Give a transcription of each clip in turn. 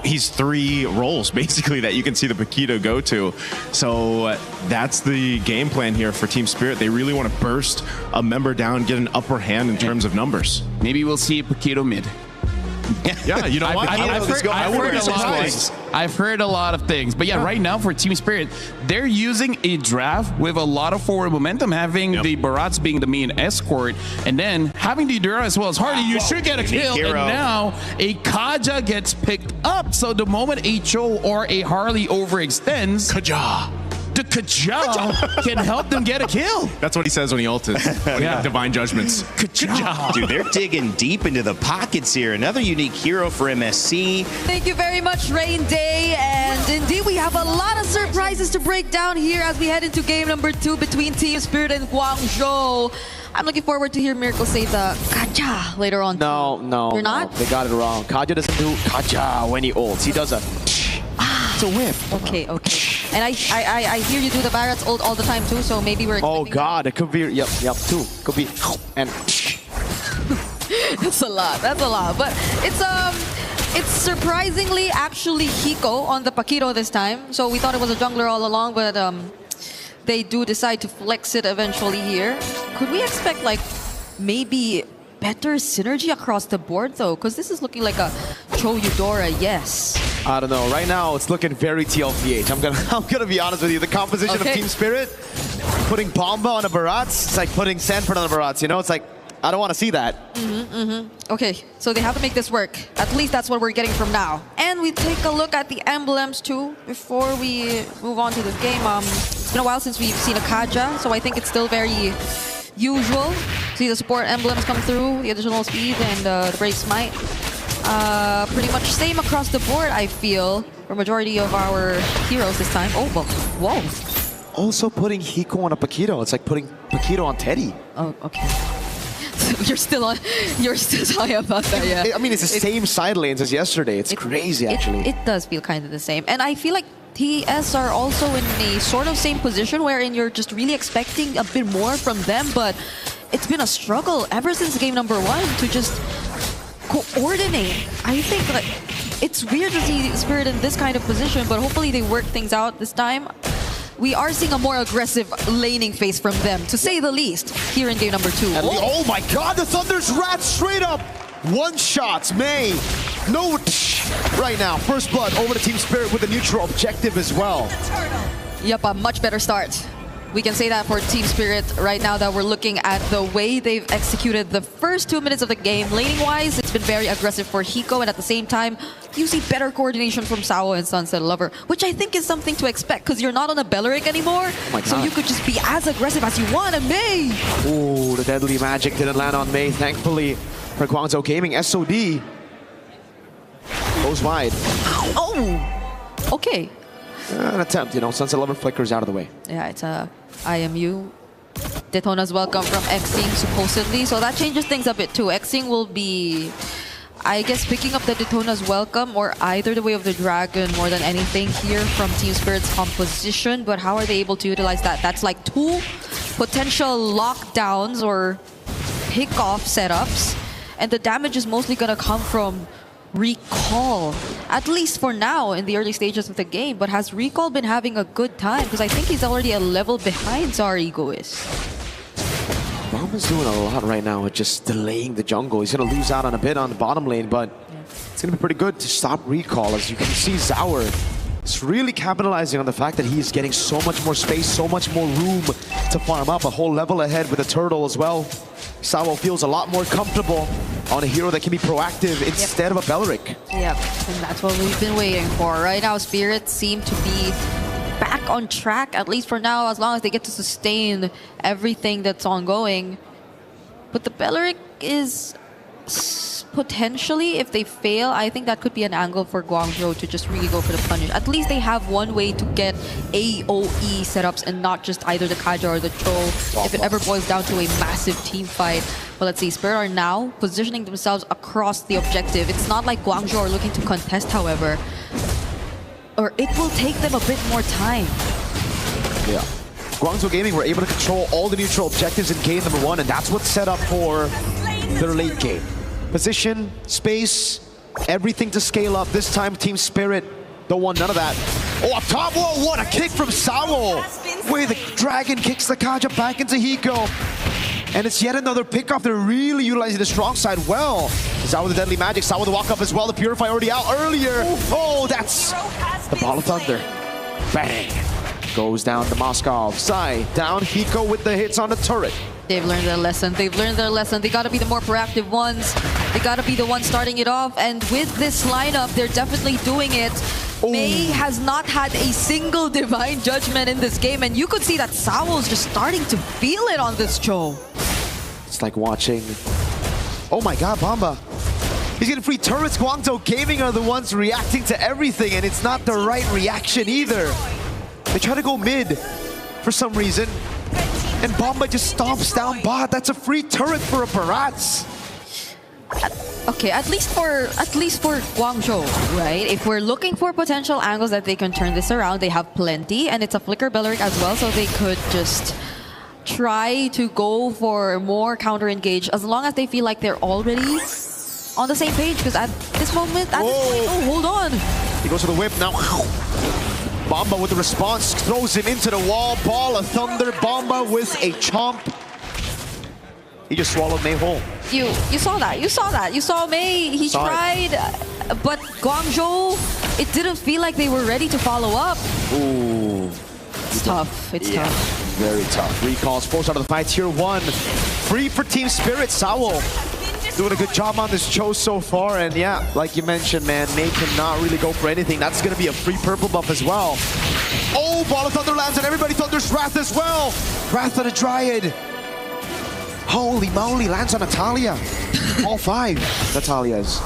He's 3 roles basically that you can see the Paquito go to. So that's the game plan here for Team Spirit. They really want to burst a member down, get an upper hand in terms of numbers. Maybe we'll see Paquito mid. Yeah, you know what? I've heard a lot of things. But yeah, right now for Team Spirit, they're using a draft with a lot of forward momentum, having the Barats being the main escort, and then having the Dura as well as Hardy. You should get a kill, and now a Kaja gets picked up. So the moment a Cho or a Harley overextends, the Kaja can help them get a kill. That's what he says when he ulted. When he got divine judgments. Kaja. Dude, they're digging deep into the pockets here. Another unique hero for MSC. Thank you very much, Rain Day. And indeed, we have a lot of surprises to break down here as we head into game number 2 between Team Spirit and Guangzhou. I'm looking forward to hear Miracle say the Kaja later on. No. You're not? They got it wrong. Kaja doesn't do Kaja when he ults. He does a... It's a whiff. Okay. And I hear you do the Barats ult all the time too, so maybe we're Oh god, it could be, yep, too. Could be, and... That's a lot, but it's surprisingly actually Hiko on the Paquito this time. So we thought it was a jungler all along, but they do decide to flex it eventually here. Could we expect like maybe better synergy across the board though? Because this is looking like a Cho Eudora, yes. I don't know. Right now, it's looking very TLPH. I'm gonna be honest with you. The composition of Team Spirit, putting Bomba on a Barats, it's like putting Sanford on a Barats. You know, it's like I don't want to see that. Okay, so they have to make this work. At least that's what we're getting from now. And we take a look at the emblems too before we move on to this game. It's been a while since we've seen a Kaja, so I think it's still very usual. See the support emblems come through, the additional speed and the Brave Smite. Pretty much same across the board, I feel, for majority of our heroes this time. Oh, whoa. Also putting Hiko on a Paquito. It's like putting Paquito on Teddy. Oh, okay. You're still talking about that, yeah. I mean, it's the same side lanes as yesterday. It's crazy, actually. It does feel kind of the same. And I feel like TS are also in a sort of same position wherein you're just really expecting a bit more from them, but it's been a struggle ever since game number 1 to just coordinate. I think like it's weird to see Spirit in this kind of position, but hopefully they work things out this time. We are seeing a more aggressive laning phase from them, to say the least, here in game number 2. Oh my god, the Thunder's Rat straight up! One-shots, May. No, right now, first blood over to Team Spirit with a neutral objective as well. Yep, a much better start. We can say that for Team Spirit right now that we're looking at the way they've executed the first 2 minutes of the game. Laning-wise, it's been very aggressive for Hiko, and at the same time, you see better coordination from Sao and Sunset Lover, which I think is something to expect because you're not on a Belleric anymore, so you could just be as aggressive as you want. And May! Ooh, the deadly magic didn't land on May, thankfully, for Guangzhou Gaming. SOD goes wide. Oh! Okay. An attempt, you know, Sunset Lover flickers out of the way. Yeah, it's a IMU. Daytona's welcome from Xing, supposedly. So that changes things a bit too. Xing will be, I guess, picking up the Daytona's welcome or either the Way of the Dragon more than anything here from Team Spirit's composition. But how are they able to utilize that? That's like 2 potential lockdowns or pick-off setups. And the damage is mostly going to come from Recall, at least for now in the early stages of the game. But has Recall been having a good time? Because I think he's already a level behind Zarigo is. Bomba's doing a lot right now with just delaying the jungle. He's going to lose out on a bit on the bottom lane, but it's going to be pretty good to stop Recall. As you can see, Zaur is really capitalizing on the fact that he's getting so much more space, so much more room to farm up, a whole level ahead with a turtle as well. Sao feels a lot more comfortable on a hero that can be proactive instead of a Belleric. Yep, and that's what we've been waiting for. Right now, Spirits seem to be back on track, at least for now, as long as they get to sustain everything that's ongoing. But the Belleric is potentially, if they fail, I think that could be an angle for Guangzhou to just really go for the punish. At least they have one way to get AOE setups and not just either the Kaja or the Cho if it ever boils down to a massive team fight. But let's see, Spirit are now positioning themselves across the objective. It's not like Guangzhou are looking to contest, however. Or it will take them a bit more time. Yeah. Guangzhou Gaming were able to control all the neutral objectives in game number 1, and that's what's set up for their late game. Position, space, Everything to scale up. This time, Team Spirit don't want none of that. Oh, up top. Whoa, what a kick from Sawo. Where the Dragon kicks the Kaja back into Hiko. And it's yet another pickoff. They're really utilizing the strong side well. Sawo with the Deadly Magic. Sawo with the walk-up as well. The Purify already out earlier. Oh, that's the Ball of Thunder. Bang. Goes down to Moskov. Sai down. Hiko with the hits on the turret. They've learned their lesson. They've learned their lesson. They got to be the more proactive ones. They got to be the ones starting it off. And with this lineup, they're definitely doing it. Ooh. Mei has not had a single Divine Judgment in this game. And you could see that Sawo's just starting to feel it on this Cho. It's like watching... Oh my god, Bamba. He's getting free turrets. Guangzhou Gaming are the ones reacting to everything. And it's not the right reaction either. They try to go mid for some reason. And Bamba just stomps down bot. That's a free turret for a Barats. Okay, at least for Guangzhou, right? If we're looking for potential angles that they can turn this around, they have plenty, and it's a Flicker Belleric as well, so they could just try to go for more counter engage as long as they feel like they're already on the same page. Because at this moment, oh, hold on. He goes for the whip now. Bamba with the response, throws him into the wall. Ball of Thunder, Bamba with a chomp. He just swallowed Mei whole. You saw that, you saw that. You saw Mei, he tried, but Guangzhou, it didn't feel like they were ready to follow up. Ooh. It's tough, it's tough. Very tough. Recalls forced out of the fight, tier 1. Free for Team Spirit, Sawo. Doing a good job on this Cho so far, and yeah, like you mentioned, man, Mei cannot really go for anything. That's going to be a free purple buff as well. Oh, Ball of Thunder lands, and everybody Thunder's Wrath as well. Wrath on a Dryad. Holy moly, lands on Natalia. All 5 Natalias.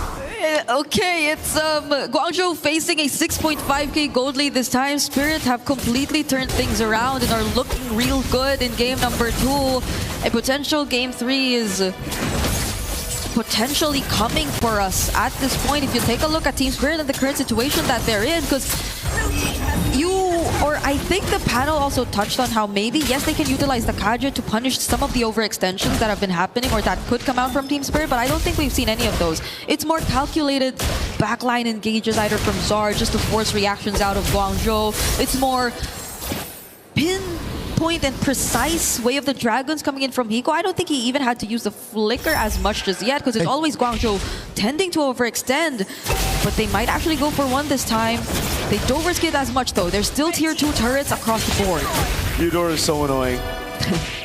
Okay, it's Guangzhou facing a 6.5k gold lead this time. Spirit have completely turned things around and are looking real good in game number 2. A potential game 3 is potentially coming for us at this point. If you take a look at Team Spirit and the current situation that they're in, because I think the panel also touched on how maybe, yes, they can utilize the Kaja to punish some of the overextensions that have been happening or that could come out from Team Spirit, but I don't think we've seen any of those. It's more calculated backline engages either from Zard just to force reactions out of Guangzhou. It's more pinpoint and precise way of the Dragons coming in from Hiko. I don't think he even had to use the Flicker as much just yet because it's always Guangzhou tending to overextend, but they might actually go for one this time. They don't risk it as much though. There's still tier 2 turrets across the board. Eudora is so annoying.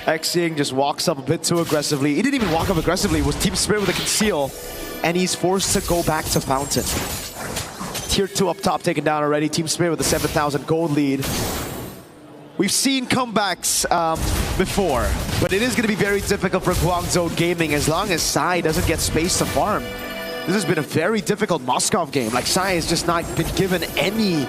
Xing just walks up a bit too aggressively. He didn't even walk up aggressively. It was Team Spirit with a conceal, and he's forced to go back to Fountain. Tier 2 up top taken down already. Team Spirit with a 7,000 gold lead. We've seen comebacks before, but it is going to be very difficult for Guangzhou Gaming as long as Sai doesn't get space to farm. This has been a very difficult Moskov game. Like, Sai has just not been given any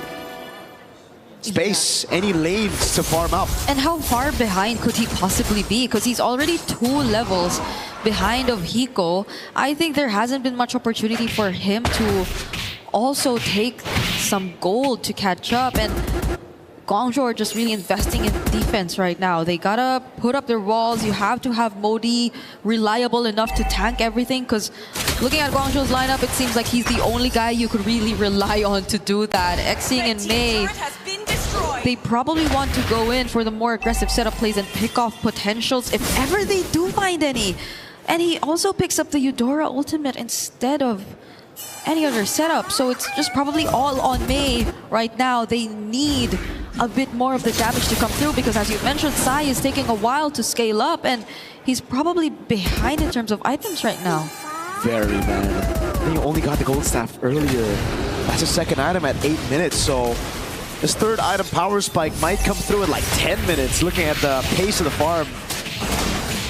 space, any lanes to farm up. And how far behind could he possibly be? Because he's already 2 levels behind of Hiko. I think there hasn't been much opportunity for him to also take some gold to catch up. And Guangzhou are just really investing in defense right now. They gotta put up their walls. You have to have Modi reliable enough to tank everything, because looking at Guangzhou's lineup, it seems like he's the only guy you could really rely on to do that. Xing and Mei, they probably want to go in for the more aggressive setup plays and pick off potentials if ever they do find any. And he also picks up the Eudora ultimate instead of any other setup. So it's just probably all on Mei right now. They need a bit more of the damage to come through because, as you mentioned, Sai is taking a while to scale up and he's probably behind in terms of items right now. Very, man. And you only got the gold staff earlier. That's a second item at 8 minutes, so this third item, Power Spike, might come through in like 10 minutes, looking at the pace of the farm.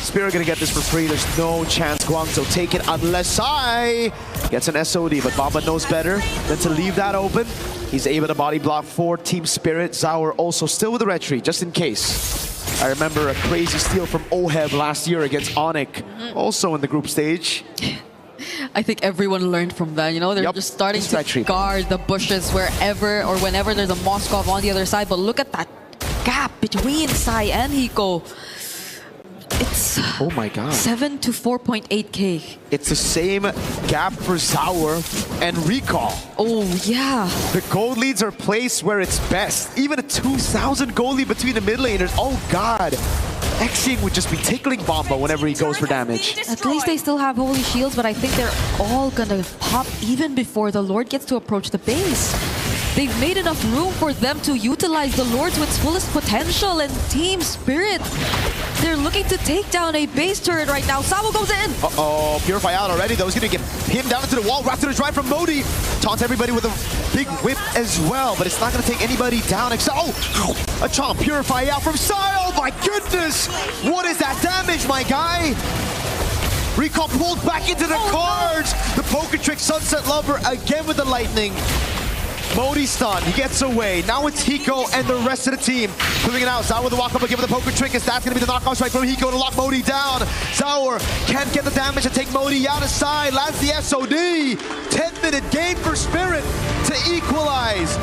Spirit gonna get this for free. There's no chance Guangzhou take it unless Sai gets an SOD, but Bamba knows better than to leave that open. He's able to body block for Team Spirit. Zaur also still with the retreat, just in case. I remember a crazy steal from Oheb last year against Onyx, also in the group stage. I think everyone learned from that, you know? They're just starting to guard the bushes wherever or whenever there's a Moskov on the other side. But look at that gap between Sai and Hiko. It's Oh my god. 7 to 4.8k. It's the same gap for Sour and Recall. Oh, yeah. The gold leads are placed where it's best. Even a 2,000 gold lead between the mid laners. Oh god. Xing would just be tickling Bomba whenever he goes for damage. At least they still have holy shields, but I think they're all gonna pop even before the Lord gets to approach the base. They've made enough room for them to utilize the Lord to its fullest potential, and Team Spirit, they're looking to take down a base turret right now. Sabo goes in! Uh-oh, Purify out already though. He's gonna get him down into the wall. Wrapped to the drive from Modi. Taunts everybody with a big whip as well, but it's not gonna take anybody down except, oh! A chomp, Purify out from Sai. Oh my goodness! What is that damage, my guy? Recall pulled back into the cards. The Poker Trick Sunset Lover again with the lightning. Modi stun, he gets away. Now it's Hiko and the rest of the team moving it out. Zaur with the walk up again with the Poker Trick, as that's going to be the knockout strike from Hiko to lock Modi down. Zaur can't get the damage to take Modi out of side. Lands the SOD. 10-minute game for Spirit to equalize.